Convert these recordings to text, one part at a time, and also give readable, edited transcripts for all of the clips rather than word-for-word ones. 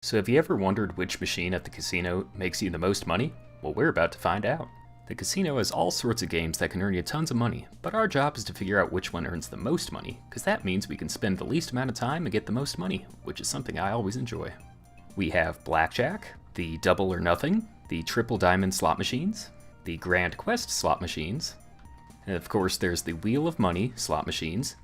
So have you ever wondered which machine at the casino makes you the most money? Well, we're about to find out. The casino has all sorts of games that can earn you tons of money, but our job is to figure out which one earns the most money, because that means we can spend the least amount of time and get the most money, which is something I always enjoy. We have Blackjack, the Double or Nothing, the Triple Diamond slot machines, the Grand Quest slot machines, and of course there's the Wheel of Money slot machines,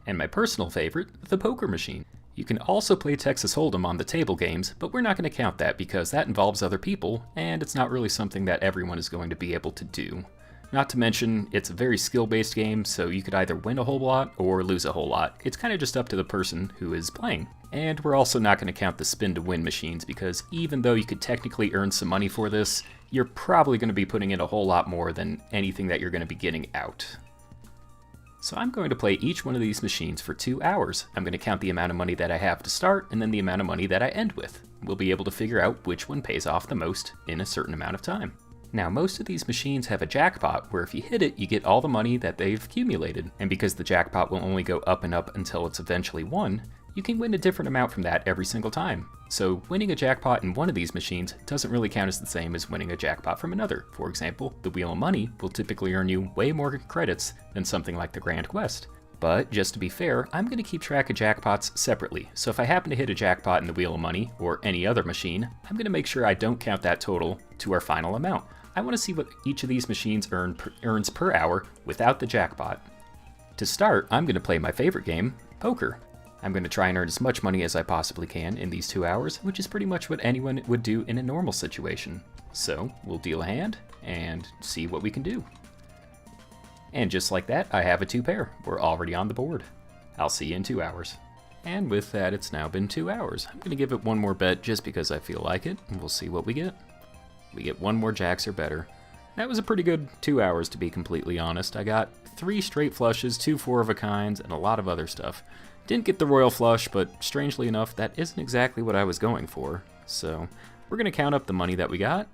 and my personal favorite, the poker machine. You can also play Texas Hold'em on the table games, but we're not going to count that because that involves other people, and it's not really something that everyone is going to be able to do. Not to mention, it's a very skill-based game, so you could either win a whole lot or lose a whole lot. It's kind of just up to the person who is playing. And we're also not going to count the spin-to-win machines because even though you could technically earn some money for this, you're probably going to be putting in a whole lot more than anything that you're going to be getting out. So I'm going to play each one of these machines for 2 hours. I'm going to count the amount of money that I have to start and then the amount of money that I end with. We'll be able to figure out which one pays off the most in a certain amount of time. Now, most of these machines have a jackpot where if you hit it, you get all the money that they've accumulated. And because the jackpot will only go up and up until it's eventually won, you can win a different amount from that every single time. So winning a jackpot in one of these machines doesn't really count as the same as winning a jackpot from another. For example, the Wheel of Money will typically earn you way more credits than something like the Grand Quest. But just to be fair, I'm going to keep track of jackpots separately. So if I happen to hit a jackpot in the Wheel of Money or any other machine, I'm going to make sure I don't count that total to our final amount. I want to see what each of these machines earns per hour without the jackpot. To start, I'm going to play my favorite game, poker. I'm going to try and earn as much money as I possibly can in these 2 hours, which is pretty much what anyone would do in a normal situation. So we'll deal a hand and see what we can do. And just like that, I have a 2 pair. We're already on the board. I'll see you in 2 hours. And with that, it's now been 2 hours. I'm going to give it one more bet just because I feel like it, and we'll see what we get. We get 1 more jacks or better. That was a pretty good 2 hours, to be completely honest. I got 3 straight flushes, 2 four-of-a-kinds, and a lot of other stuff. Didn't get the royal flush, but strangely enough, that isn't exactly what I was going for. So we're going to count up the money that we got,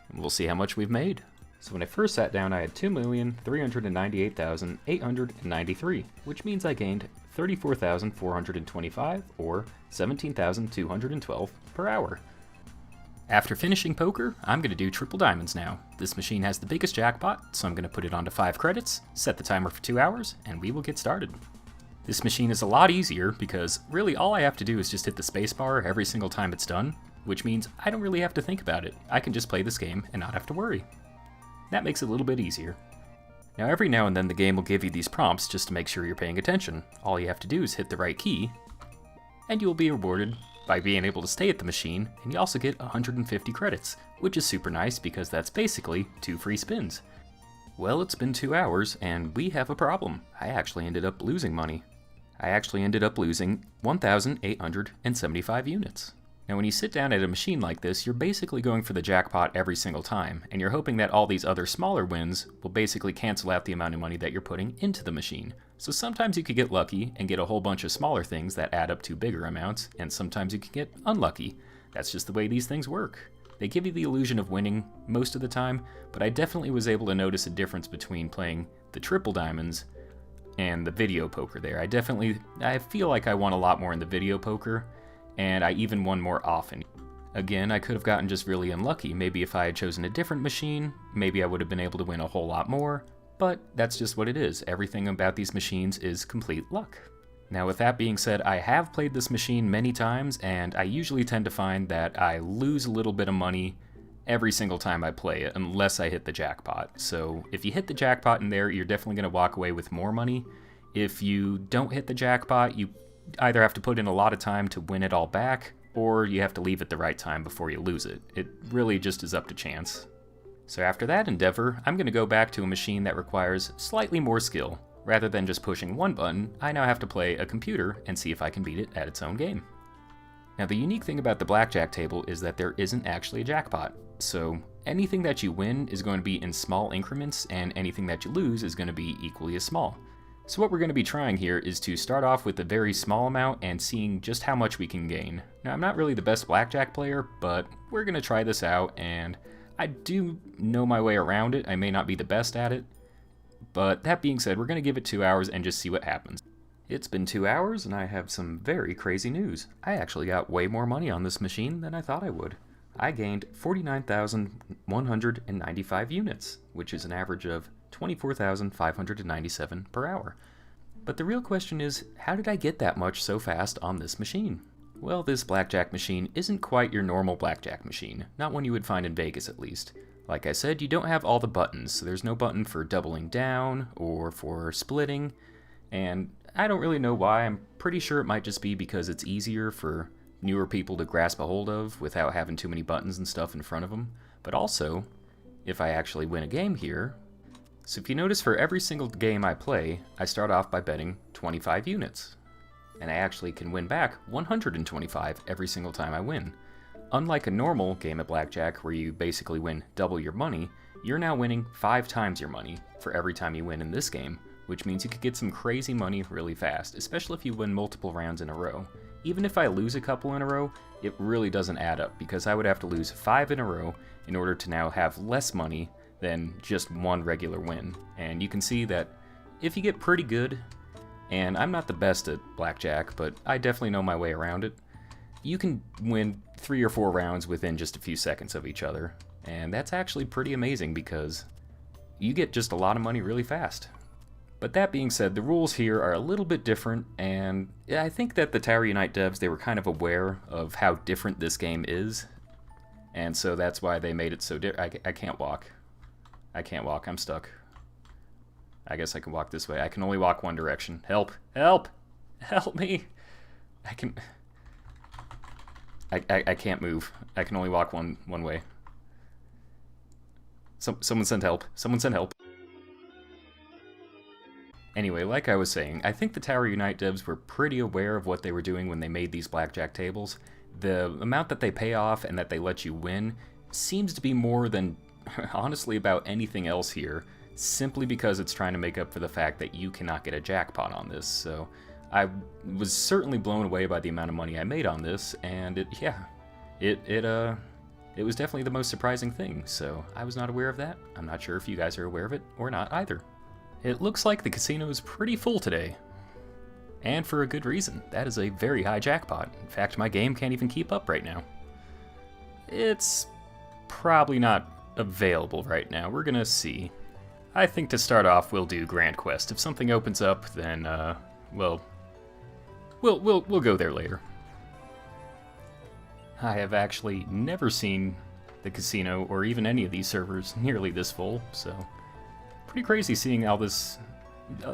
and we'll see how much we've made. So when I first sat down, I had 2,398,893, which means I gained 34,425, or 17,212 per hour. After finishing poker, I'm going to do triple diamonds now. This machine has the biggest jackpot, so I'm going to put it onto 5 credits, set the timer for 2 hours, and we will get started. This machine is a lot easier because really all I have to do is just hit the spacebar every single time it's done, which means I don't really have to think about it. I can just play this game and not have to worry. That makes it a little bit easier. Now every now and then the game will give you these prompts just to make sure you're paying attention. All you have to do is hit the right key, and you'll be rewarded by being able to stay at the machine, and you also get 150 credits, which is super nice because that's basically 2 free spins. Well, it's been 2 hours, and we have a problem. I actually ended up losing money. I actually ended up losing 1,875 units. Now when you sit down at a machine like this, you're basically going for the jackpot every single time, and you're hoping that all these other smaller wins will basically cancel out the amount of money that you're putting into the machine. So sometimes you could get lucky and get a whole bunch of smaller things that add up to bigger amounts, and sometimes you can get unlucky. That's just the way these things work. They give you the illusion of winning most of the time, but I definitely was able to notice a difference between playing the triple diamonds and the video poker there. I feel like I won a lot more in the video poker, and I even won more often. Again, I could have gotten just really unlucky. Maybe if I had chosen a different machine, maybe I would have been able to win a whole lot more, but that's just what it is. Everything about these machines is complete luck. Now with that being said, I have played this machine many times, and I usually tend to find that I lose a little bit of money every single time I play it, unless I hit the jackpot. So if you hit the jackpot in there, you're definitely going to walk away with more money. If you don't hit the jackpot, you either have to put in a lot of time to win it all back, or you have to leave at the right time before you lose it. It really just is up to chance. So after that endeavor, I'm going to go back to a machine that requires slightly more skill. Rather than just pushing one button, I now have to play a computer and see if I can beat it at its own game. Now the unique thing about the blackjack table is that there isn't actually a jackpot. So anything that you win is going to be in small increments, and anything that you lose is going to be equally as small. So what we're going to be trying here is to start off with a very small amount and seeing just how much we can gain. Now I'm not really the best blackjack player, but we're going to try this out, and I do know my way around it. I may not be the best at it, but that being said, we're going to give it 2 hours and just see what happens. It's been 2 hours and I have some very crazy news. I actually got way more money on this machine than I thought I would. I gained 49,195 units, which is an average of 24,597 per hour. But the real question is, how did I get that much so fast on this machine? Well, this blackjack machine isn't quite your normal blackjack machine, not one you would find in Vegas at least. Like I said, you don't have all the buttons, so there's no button for doubling down or for splitting, and I don't really know why. I'm pretty sure it might just be because it's easier for newer people to grasp a hold of without having too many buttons and stuff in front of them. But also, if I actually win a game here, so if you notice, for every single game I play, I start off by betting 25 units. And I actually can win back 125 every single time I win. Unlike a normal game of blackjack where you basically win double your money, you're now winning 5 times your money for every time you win in this game, which means you could get some crazy money really fast, especially if you win multiple rounds in a row. Even if I lose a couple in a row, it really doesn't add up, because I would have to lose 5 in a row in order to now have less money than just one regular win. And you can see that if you get pretty good, and I'm not the best at blackjack, but I definitely know my way around it, you can win 3 or 4 rounds within just a few seconds of each other. And that's actually pretty amazing because you get just a lot of money really fast. But that being said, the rules here are a little bit different, and I think that the Tower Unite devs, they were kind of aware of how different this game is, and so that's why they made it so different. I can't walk. I can't walk. I'm stuck. I guess I can walk this way. I can only walk one direction. Help! Help! Help me! I can't move. I can only walk one way. Someone send help. Someone send help. Anyway, like I was saying, I think the Tower Unite devs were pretty aware of what they were doing when they made these blackjack tables. The amount that they pay off and that they let you win seems to be more than, honestly, about anything else here, simply because it's trying to make up for the fact that you cannot get a jackpot on this. So I was certainly blown away by the amount of money I made on this, and it was definitely the most surprising thing. So I was not aware of that. I'm not sure if you guys are aware of it or not either. It looks like the casino is pretty full today. And for a good reason. That is a very high jackpot. In fact, my game can't even keep up right now. It's probably not available right now. We're gonna see. I think to start off, we'll do Grand Quest. If something opens up, then, well, we'll go there later. I have actually never seen the casino, or even any of these servers, nearly this full, so pretty crazy seeing all this,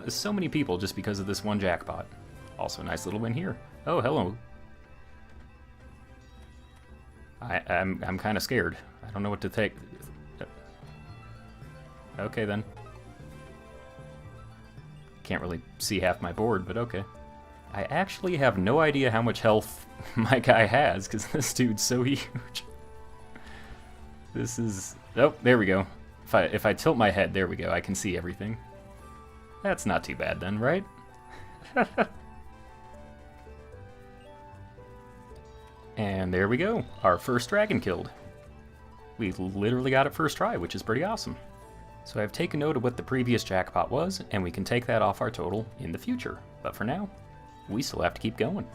so many people just because of this one jackpot. Also, a nice little win here. Oh, hello. I'm kind of scared. I don't know what to take. Okay, then. Can't really see half my board, but okay. I actually have no idea how much health my guy has, because this dude's so huge. This is... Oh, there we go. If I tilt my head, there we go, I can see everything. That's not too bad then, right? And there we go, our first dragon killed. We literally got it first try, which is pretty awesome. So I've taken note of what the previous jackpot was, and we can take that off our total in the future. But for now, we still have to keep going.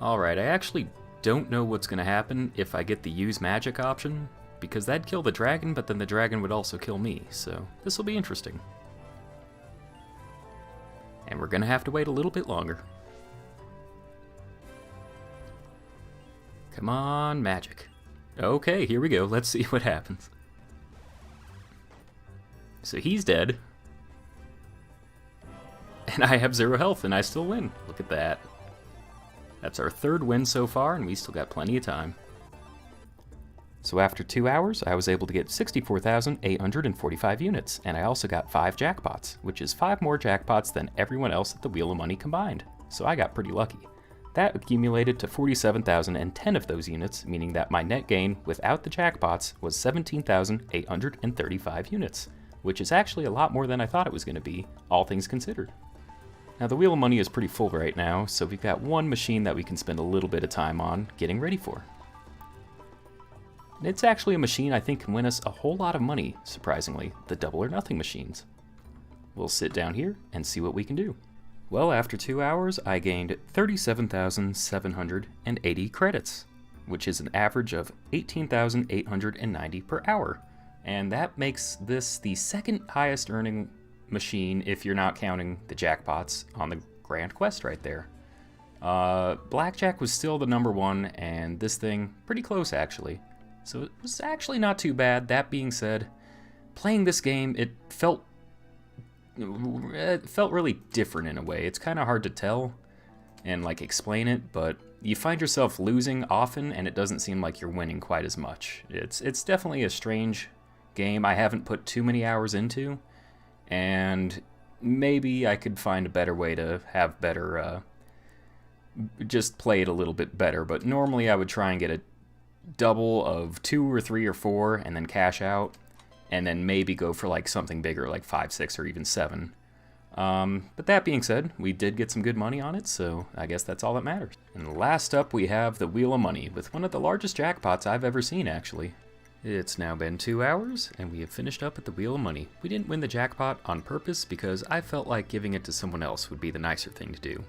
Alright, I actually don't know what's going to happen if I get the use magic option, because that'd kill the dragon, but then the dragon would also kill me, so this will be interesting. And we're going to have to wait a little bit longer. Come on, magic. Okay, here we go. Let's see what happens. So he's dead. And I have 0 health, and I still win. Look at that. That's our 3rd win so far, and we still got plenty of time. So after 2 hours, I was able to get 64,845 units, and I also got 5 jackpots, which is 5 more jackpots than everyone else at the Wheel of Money combined. So I got pretty lucky. That accumulated to 47,010 of those units, meaning that my net gain without the jackpots was 17,835 units, which is actually a lot more than I thought it was going to be, all things considered. Now the Wheel of Money is pretty full right now, so we've got one machine that we can spend a little bit of time on getting ready for. And it's actually a machine I think can win us a whole lot of money, surprisingly, the Double or Nothing machines. We'll sit down here and see what we can do. Well, after 2 hours, I gained 37,780 credits, which is an average of 18,890 per hour. And that makes this the second highest earning machine if you're not counting the jackpots on the Grand Quest right there. Blackjack was still the number one, and this thing pretty close actually. So it was actually not too bad. That being said, playing this game, it felt really different in a way. It's kind of hard to tell and like explain it, but you find yourself losing often, and it doesn't seem like you're winning quite as much. It's definitely a strange game I haven't put too many hours into, and maybe I could find a better way to have better, just play it a little bit better. But normally I would try and get a double of 2 or 3 or 4 and then cash out, and then maybe go for like something bigger like 5, 6, or even 7. But that being said, we did get some good money on it, so I guess that's all that matters. And last up we have the Wheel of Money, with one of the largest jackpots I've ever seen actually. It's now been 2 hours, and we have finished up at the Wheel of Money. We didn't win the jackpot on purpose because I felt like giving it to someone else would be the nicer thing to do.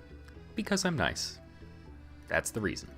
Because I'm nice. That's the reason.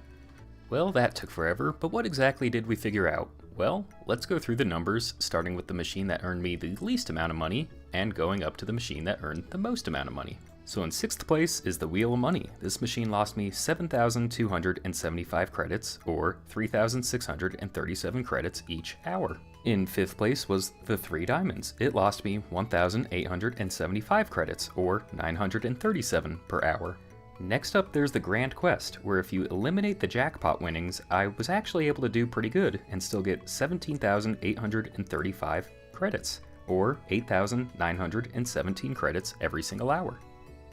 Well, that took forever, but what exactly did we figure out? Well, let's go through the numbers, starting with the machine that earned me the least amount of money, and going up to the machine that earned the most amount of money. So in 6th place is the Wheel of Money. This machine lost me 7,275 credits, or 3,637 credits each hour. In 5th place was the 3 Diamonds. It lost me 1,875 credits, or 937 per hour. Next up, there's the Grand Quest, where if you eliminate the jackpot winnings, I was actually able to do pretty good and still get 17,835 credits, or 8,917 credits every single hour.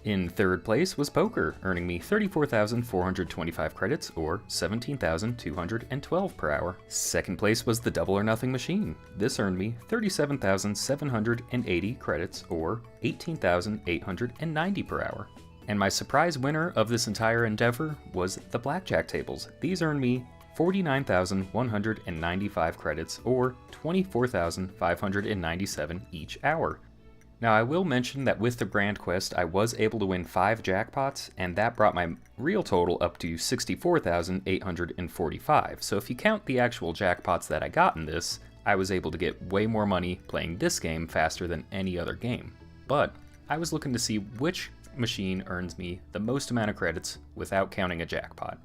In 3rd place was Poker, earning me 34,425 credits, or 17,212 per hour. 2nd place was the Double or Nothing Machine. This earned me 37,780 credits, or 18,890 per hour. And my surprise winner of this entire endeavor was the Blackjack tables. These earned me 49,195 credits, or 24,597 each hour. Now I will mention that with the Grand Quest I was able to win 5 jackpots, and that brought my real total up to 64,845. So if you count the actual jackpots that I got in this, I was able to get way more money playing this game faster than any other game. But I was looking to see which machine earns me the most amount of credits without counting a jackpot.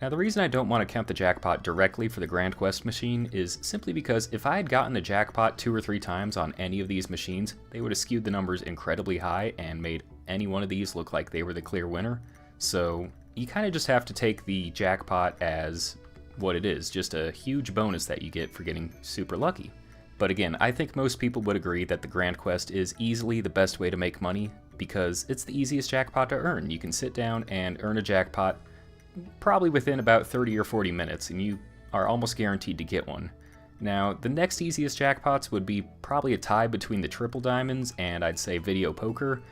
Now the reason I don't want to count the jackpot directly for the Grand Quest machine is simply because if I had gotten a jackpot 2 or 3 times on any of these machines, they would have skewed the numbers incredibly high and made any one of these look like they were the clear winner. So you kind of just have to take the jackpot as what it is, just a huge bonus that you get for getting super lucky. But again, I think most people would agree that the Grand Quest is easily the best way to make money, because it's the easiest jackpot to earn. You can sit down and earn a jackpot probably within about 30 or 40 minutes, and you are almost guaranteed to get one. Now, the next easiest jackpots would be probably a tie between the Triple Diamonds and I'd say Video Poker,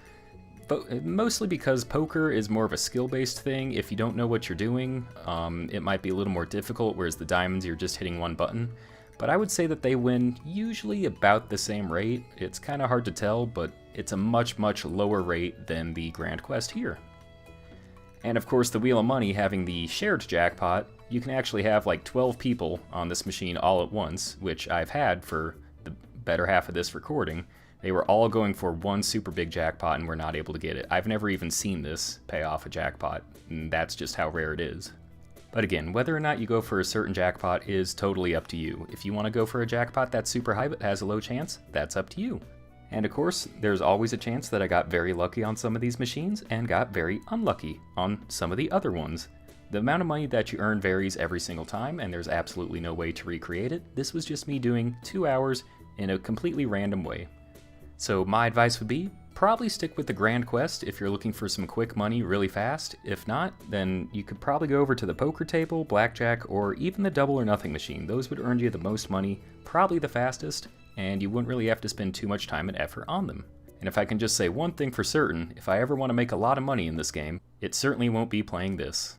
but mostly because poker is more of a skill-based thing. If you don't know what you're doing, it might be a little more difficult, whereas the Diamonds, you're just hitting one button. But I would say that they win usually about the same rate. It's kind of hard to tell, but it's a much, much lower rate than the Grand Quest here. And of course, the Wheel of Money having the shared jackpot, you can actually have like 12 people on this machine all at once, which I've had for the better half of this recording. They were all going for one super big jackpot and were not able to get it. I've never even seen this pay off a jackpot, and that's just how rare it is. But again, whether or not you go for a certain jackpot is totally up to you. If you want to go for a jackpot that's super high but has a low chance, that's up to you. And of course, there's always a chance that I got very lucky on some of these machines and got very unlucky on some of the other ones. The amount of money that you earn varies every single time, and there's absolutely no way to recreate it. This was just me doing 2 hours in a completely random way. So my advice would be, probably stick with the Grand Quest if you're looking for some quick money really fast. If not, then you could probably go over to the poker table, blackjack, or even the Double or Nothing machine. Those would earn you the most money, probably the fastest, and you wouldn't really have to spend too much time and effort on them. And if I can just say one thing for certain, if I ever want to make a lot of money in this game, it certainly won't be playing this.